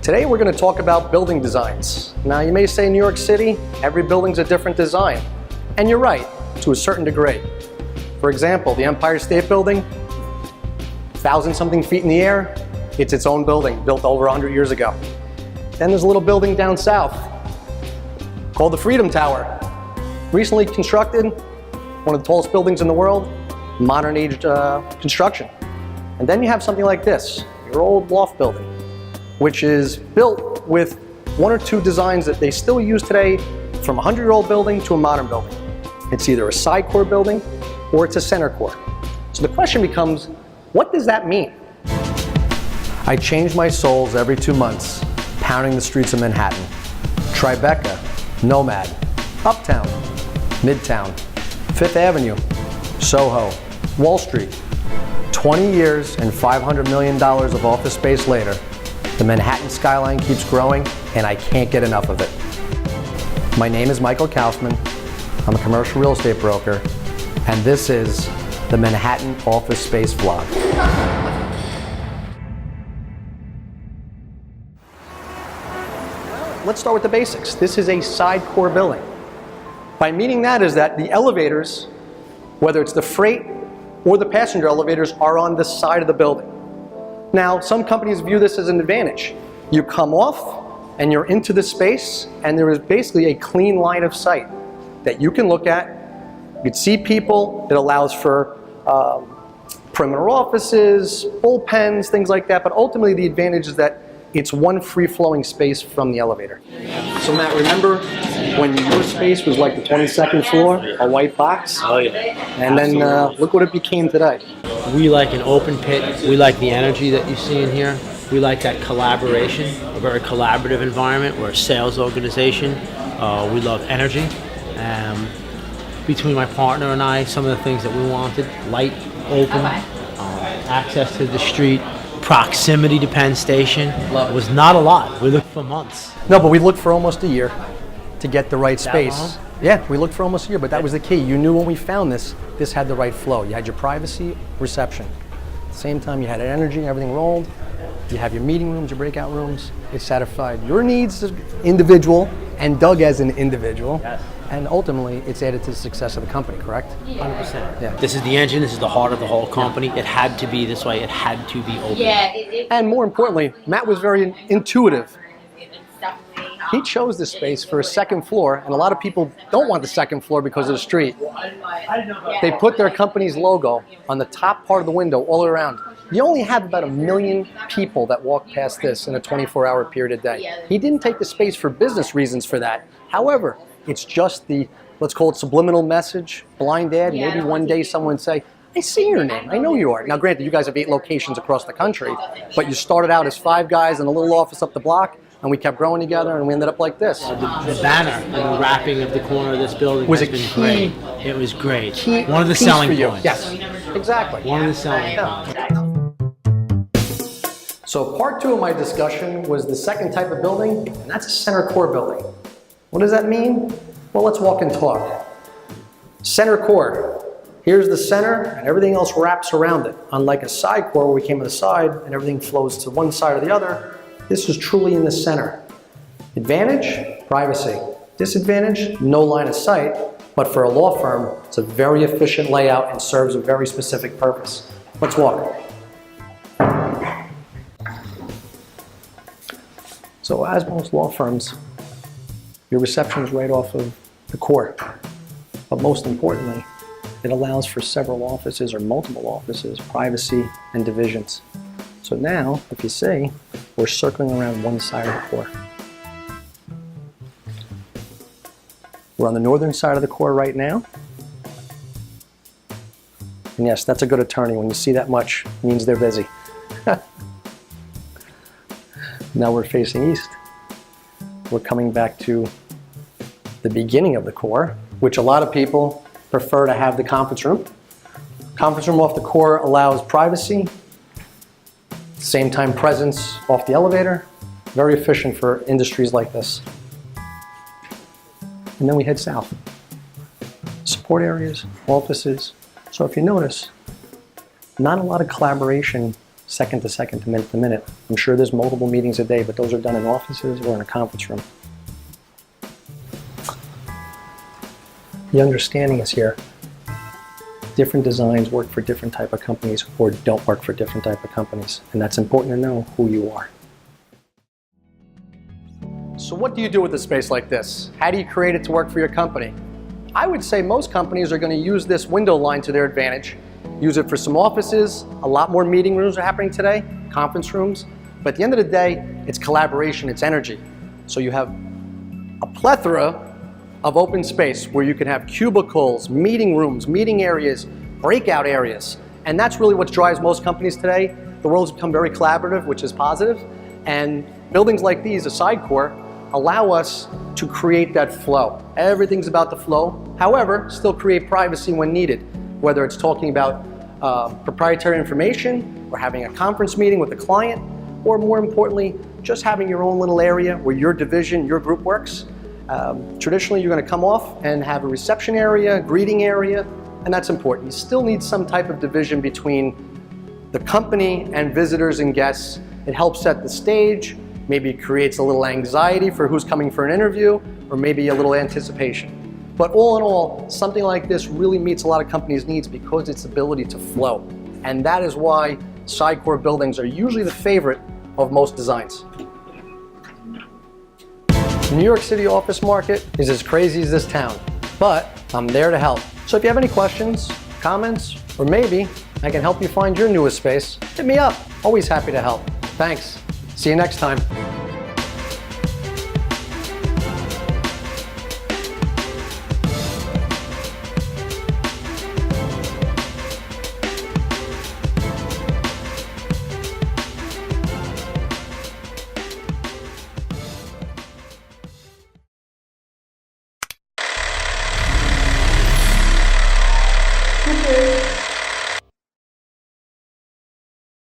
Today we're going to talk about building designs. Now you may say New York City, every building's a different design. And you're right, to a certain degree. For example, the Empire State Building, 1,000-something feet in the air, it's its own building, built over 100 years ago. Then there's a little building down south called the Freedom Tower. Recently constructed, one of the tallest buildings in the world, modern age construction. And then you have something like this, your old loft building, which is built with one or two designs that they still use today, from a 100-year-old building to a modern building. It's either a side core building or it's a center core. So the question becomes, what does that mean? I change my soles every 2 months, pounding the streets of Manhattan. Tribeca, Nomad, Uptown, Midtown, Fifth Avenue, Soho, Wall Street. 20 years and $500 million of office space later, the Manhattan skyline keeps growing and I can't get enough of it. My name is Michael Kaufman. I'm a commercial real estate broker, and this is the Manhattan Office Space Vlog. Let's start with the basics. This is a side core building. By meaning that is that the elevators, whether it's the freight or the passenger elevators, are on the side of the building. Now, some companies view this as an advantage. You come off and you're into the space, and there is basically a clean line of sight that you can look at. You can see people. It allows for perimeter offices, bullpens, things like that. But ultimately, the advantage is that it's one free-flowing space from the elevator. So Matt, remember when your space was like the 22nd floor, a white box? Oh yeah. And then look what it became today. We like an open pit. We like the energy that you see in here. We like that collaboration, a very collaborative environment. We're a sales organization. We love energy. Between my partner and I, some of the things that we wanted: light, open, access to the street, proximity to Penn Station. It was not a lot. We looked for months. No, but we looked for almost a year to get the right space. long? Yeah, we looked for almost a year, but that was the key. You knew when we found this had the right flow. You had your privacy, reception. At the same time, you had energy, everything rolled. You have your meeting rooms, your breakout rooms. It satisfied your needs as an individual and Doug as an individual. Yes. And ultimately, it's added to the success of the company, correct? 100%. Yeah. This is the engine. This is the heart of the whole company. It had to be this way. It had to be open. And more importantly, Matt was very intuitive. He chose this space for a second floor, and a lot of people don't want the second floor because of the street. They put their company's logo on the top part of the window all around. You only have about 1 million people that walk past this in a 24-hour period a day. He didn't take the space for business reasons for that. However, it's just the, let's call it subliminal message, blind ad. Maybe one day someone would say, I see your name, I know you are. Now granted, you guys have 8 locations across the country, but you started out as 5 guys in a little office up the block, and we kept growing together, and we ended up like this. The banner and the wrapping of the corner of this building Was has a been key- great. It was great. Key One of the piece selling for you. points. Yes, exactly. One of the selling points. So part 2 of my discussion was the second type of building, and that's a center core building. What does that mean? Well, let's walk and talk. Center core. Here's the center, and everything else wraps around it. Unlike a side core where we came to the side and everything flows to one side or the other, this is truly in the center. Advantage, privacy. Disadvantage, no line of sight, but for a law firm, it's a very efficient layout and serves a very specific purpose. Let's walk. So as most law firms, your reception is right off of the core. But most importantly, it allows for several offices or multiple offices, privacy, and divisions. So now, if you see, we're circling around one side of the core. We're on the northern side of the core right now. And yes, that's a good attorney. When you see that much, it means they're busy. Now we're facing east. We're coming back to the beginning of the core, which a lot of people prefer to have the conference room. Conference room off the core allows privacy, same time presence off the elevator. Very efficient for industries like this. And then we head south. Support areas, offices. So if you notice, not a lot of collaboration second to second to minute. I'm sure there's multiple meetings a day, but those are done in offices or in a conference room. The understanding is here. Different designs work for different type of companies or don't work for different type of companies. And that's important to know who you are. So what do you do with a space like this? How do you create it to work for your company? I would say most companies are going to use this window line to their advantage. Use it for some offices. A lot more meeting rooms are happening today, conference rooms. But at the end of the day, it's collaboration, it's energy. So you have a plethora of open space where you can have cubicles, meeting rooms, meeting areas, breakout areas. And that's really what drives most companies today. The world's become very collaborative, which is positive. And buildings like these, a Side-Core, allow us to create that flow. Everything's about the flow. However, still create privacy when needed, whether it's talking about proprietary information or having a conference meeting with a client, or more importantly, just having your own little area where your division, your group works. Traditionally, you're going to come off and have a reception area, greeting area, and that's important. You still need some type of division between the company and visitors and guests. It helps set the stage, maybe it creates a little anxiety for who's coming for an interview, or maybe a little anticipation. But all in all, something like this really meets a lot of companies' needs because its ability to flow. And that is why Side-Core buildings are usually the favorite of most designs. The New York City office market is as crazy as this town, but I'm there to help. So if you have any questions, comments, or maybe I can help you find your newest space, hit me up. Always happy to help. Thanks. See you next time. Okay.